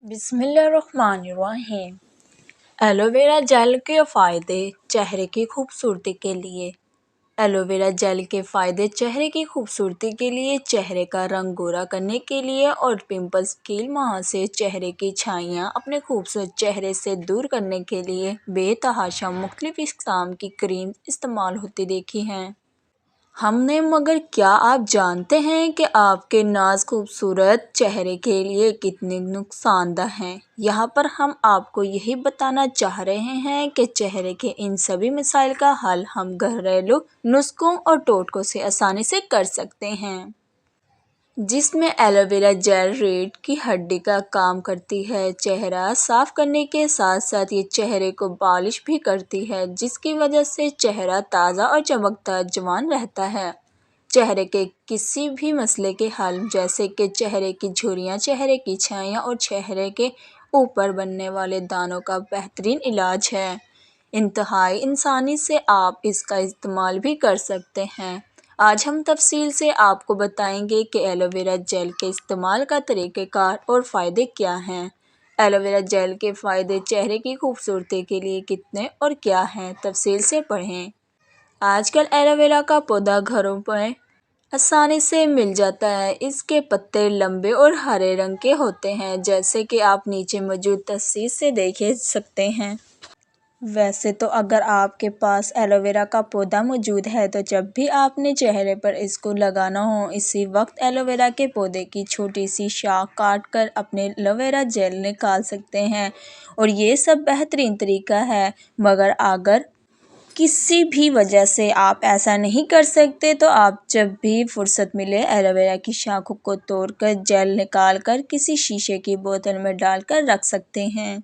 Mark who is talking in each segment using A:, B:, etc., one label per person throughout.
A: बिस्मिल्लाहिर्रहमानिर्रहीम। Aloe vera gel के फ़ायदे चेहरे की खूबसूरती के लिए। एलोवेरा जेल के फ़ायदे चेहरे की खूबसूरती के लिए, चेहरे का रंग गोरा करने के लिए और पिंपल्स, कील, मुहासे, चेहरे की छाइयाँ अपने खूबसूरत चेहरे से दूर करने के लिए बेतहाशा मुख्तलिफ इक़साम की क्रीम इस्तेमाल होती देखी हैं हमने। मगर क्या आप जानते हैं कि आपके नाज खूबसूरत चेहरे के लिए कितने नुकसानदा हैं? यहाँ पर हम आपको यही बताना चाह रहे हैं कि चेहरे के इन सभी मसाइल का हल हम घरेलू नुस्खों और टोटकों से आसानी से कर सकते हैं, जिसमें एलोवेरा जेल रीढ़ की हड्डी का काम करती है। चेहरा साफ करने के साथ साथ ये चेहरे को पॉलिश भी करती है, जिसकी वजह से चेहरा ताज़ा और चमकदार जवान रहता है। चेहरे के किसी भी मसले के हल, जैसे कि चेहरे की झुर्रियाँ, चेहरे की छाइयाँ और चेहरे के ऊपर बनने वाले दानों का बेहतरीन इलाज है। इंतहाई इंसानी से आप इसका इस्तेमाल भी कर सकते हैं। आज हम तफसील से आपको बताएंगे कि एलोवेरा जेल के इस्तेमाल का तरीक़ेकार और फ़ायदे क्या हैं। एलोवेरा जेल के फ़ायदे चेहरे की खूबसूरती के लिए कितने और क्या हैं, तफसील से पढ़ें। आजकल एलोवेरा का पौधा घरों पर आसानी से मिल जाता है। इसके पत्ते लंबे और हरे रंग के होते हैं, जैसे कि आप नीचे मौजूद तस्वीर से देख सकते हैं। वैसे तो अगर आपके पास एलोवेरा का पौधा मौजूद है तो जब भी आपने चेहरे पर इसको लगाना हो, इसी वक्त एलोवेरा के पौधे की छोटी सी शाख काट कर अपने एलोवेरा जेल निकाल सकते हैं और ये सब बेहतरीन तरीका है। मगर अगर किसी भी वजह से आप ऐसा नहीं कर सकते तो आप जब भी फुर्सत मिले एलोवेरा की शाखों को तोड़कर जेल निकाल कर किसी शीशे की बोतल में डालकर रख सकते हैं।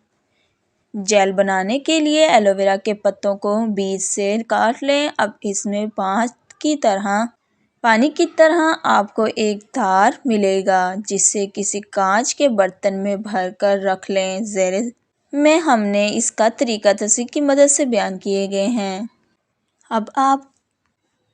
A: जेल बनाने के लिए एलोवेरा के पत्तों को बीज से काट लें। अब इसमें पानी की तरह आपको एक धार मिलेगा, जिसे किसी कांच के बर्तन में भर कर रख लें। ज़ेरे में हमने इसका तरीका तस्वीर की मदद से बयान किए गए हैं। अब आप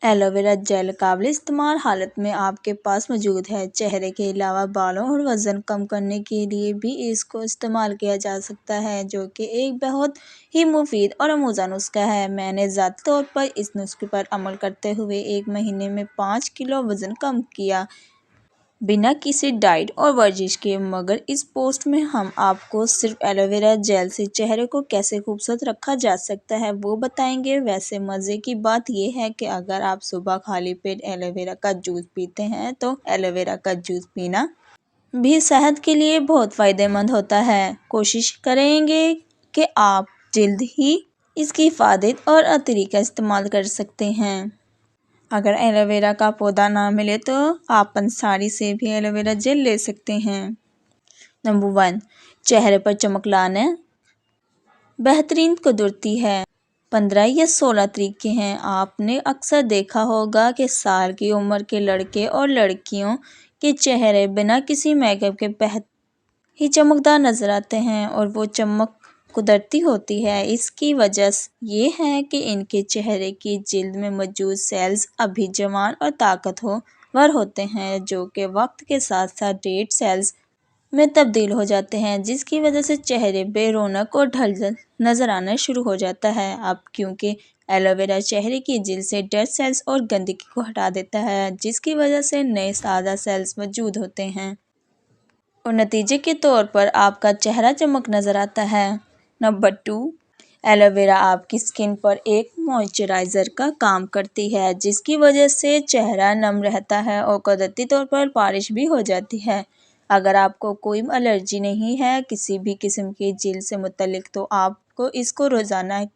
A: एलोवेरा जेल काबिल इस्तेमाल हालत में आपके पास मौजूद है। चेहरे के अलावा बालों और वज़न कम करने के लिए भी इसको इस्तेमाल किया जा सकता है, जो कि एक बहुत ही मुफीद और अमूज़ा नुस्खा है। मैंने ज़ाती तौर पर इस नुस्खे पर अमल करते हुए 1 महीने में 5 किलो वज़न कम किया, बिना किसी डाइट और वर्जिश के। मगर इस पोस्ट में हम आपको सिर्फ एलोवेरा जेल से चेहरे को कैसे खूबसूरत रखा जा सकता है वो बताएंगे। वैसे मज़े की बात यह है कि अगर आप सुबह खाली पेट एलोवेरा का जूस पीते हैं तो एलोवेरा का जूस पीना भी सेहत के लिए बहुत फ़ायदेमंद होता है। कोशिश करेंगे कि आप जल्द ही इसकी हिफाजत और तरीका इस्तेमाल कर सकते हैं। अगर एलोवेरा का पौधा ना मिले तो आप पंसारी से भी एलोवेरा जेल ले सकते हैं। नंबर 1, चेहरे पर चमक लाना बेहतरीन कुदरती है। 15 या 16 तरीके हैं। आपने अक्सर देखा होगा कि साल की उम्र के लड़के और लड़कियों के चेहरे बिना किसी मेकअप के बेहद ही चमकदार नज़र आते हैं और वो चमक कुदरती होती है। इसकी वजह ये है कि इनके चेहरे की जिल्द में मौजूद सेल्स अभी जवान और ताकतवर होते हैं, जो कि वक्त के साथ साथ डेड सेल्स में तब्दील हो जाते हैं, जिसकी वजह से चेहरे बेरौनक और ढलल नज़र आना शुरू हो जाता है। अब क्योंकि एलोवेरा चेहरे की जिल्द से डेड सेल्स और गंदगी को हटा देता है, जिसकी वजह से नए ताज़ा सेल्स मौजूद होते हैं और नतीजे के तौर पर आपका चेहरा चमक नज़र आता है। नंबर 2, एलोवेरा आपकी स्किन पर एक मॉइस्चराइज़र का काम करती है, जिसकी वजह से चेहरा नम रहता है और कुदरती तौर पर पॉलिश भी हो जाती है। अगर आपको कोई एलर्जी नहीं है किसी भी किस्म की जिल्द से मुतल्लिक तो आपको इसको रोज़ाना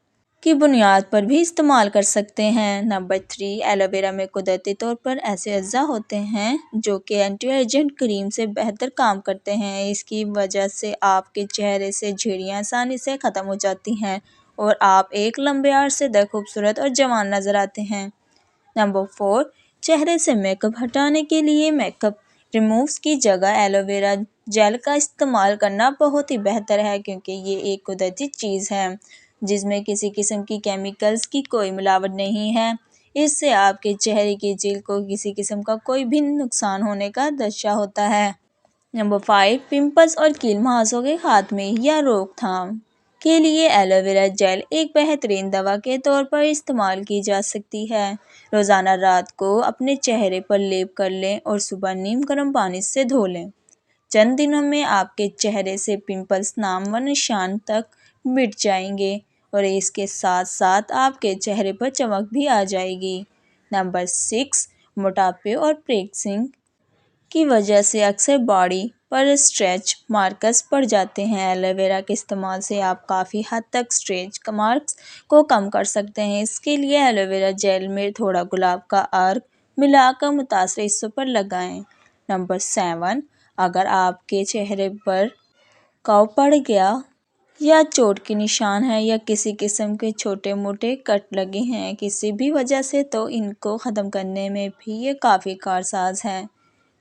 A: की बुनियाद पर भी इस्तेमाल कर सकते हैं। नंबर 3, एलोवेरा में कुदरती तौर पर ऐसे अज्जा होते हैं जो कि एंटी एजेंट क्रीम से बेहतर काम करते हैं। इसकी वजह से आपके चेहरे से झुर्रियाँ आसानी से ख़त्म हो जाती हैं और आप एक लंबे अरसे तक खूबसूरत और जवान नज़र आते हैं। नंबर 4, चेहरे से मेकअप हटाने के लिए मेकअप रिमूव्स की जगह एलोवेरा जेल का इस्तेमाल करना बहुत ही बेहतर है, क्योंकि ये एक कुदरती चीज़ है जिसमें किसी किस्म की केमिकल्स की कोई मिलावट नहीं है। इससे आपके चेहरे की जिल्द को किसी किस्म का कोई भी नुकसान होने का खदशा होता है نمبر 5، پمپلز اور کیل مہاسوں کے خاتمے یا روک تھام کے لیے ایلو ویرا جیل ایک بہترین دوا کے طور پر استعمال کی جا سکتی ہے۔ روزانہ رات کو اپنے چہرے پر لیپ کر لیں اور صبح نیم گرم پانی سے دھو لیں۔ چند دنوں میں آپ کے چہرے سے پمپلز نام و نشان تک مٹ جائیں گے اور اس کے ساتھ ساتھ آپ کے چہرے پر چمک بھی آ جائے گی۔ نمبر 6، موٹاپے اور پریکنگ کی وجہ سے اکثر باڈی پر اسٹریچ مارکس پڑ جاتے ہیں۔ ایلو ویرا کے استعمال سے آپ کافی حد تک اسٹریچ مارکس کو کم کر سکتے ہیں۔ اس کے لیے ایلو ویرا جیل میں تھوڑا گلاب کا عرق ملا کر متاثرہ حصوں پر لگائیں۔ نمبر 7، اگر آپ کے چہرے پر گھاؤ پڑ گیا یا چوٹ کے نشان ہیں یا کسی قسم کے چھوٹے موٹے کٹ لگے ہیں کسی بھی وجہ سے، تو ان کو ختم کرنے میں بھی یہ کافی کارساز ہے۔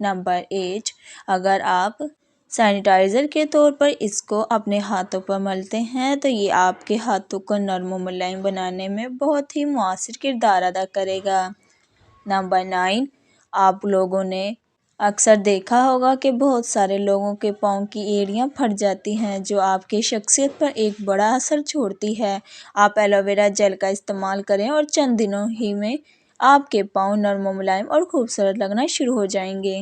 A: نمبر 8، اگر آپ سینیٹائزر کے طور پر اس کو اپنے ہاتھوں پر ملتے ہیں تو یہ آپ کے ہاتھوں کو نرم و ملائم بنانے میں بہت ہی مؤثر کردار ادا کرے گا۔ نمبر 9، آپ لوگوں نے اکثر دیکھا ہوگا کہ بہت سارے لوگوں کے پاؤں کی ایڑیاں پھٹ جاتی ہیں، جو آپ کی شخصیت پر ایک بڑا اثر چھوڑتی ہے۔ آپ ایلو ویرا جیل کا استعمال کریں اور چند دنوں ہی میں آپ کے پاؤں نرم و ملائم اور خوبصورت لگنا شروع ہو جائیں گے۔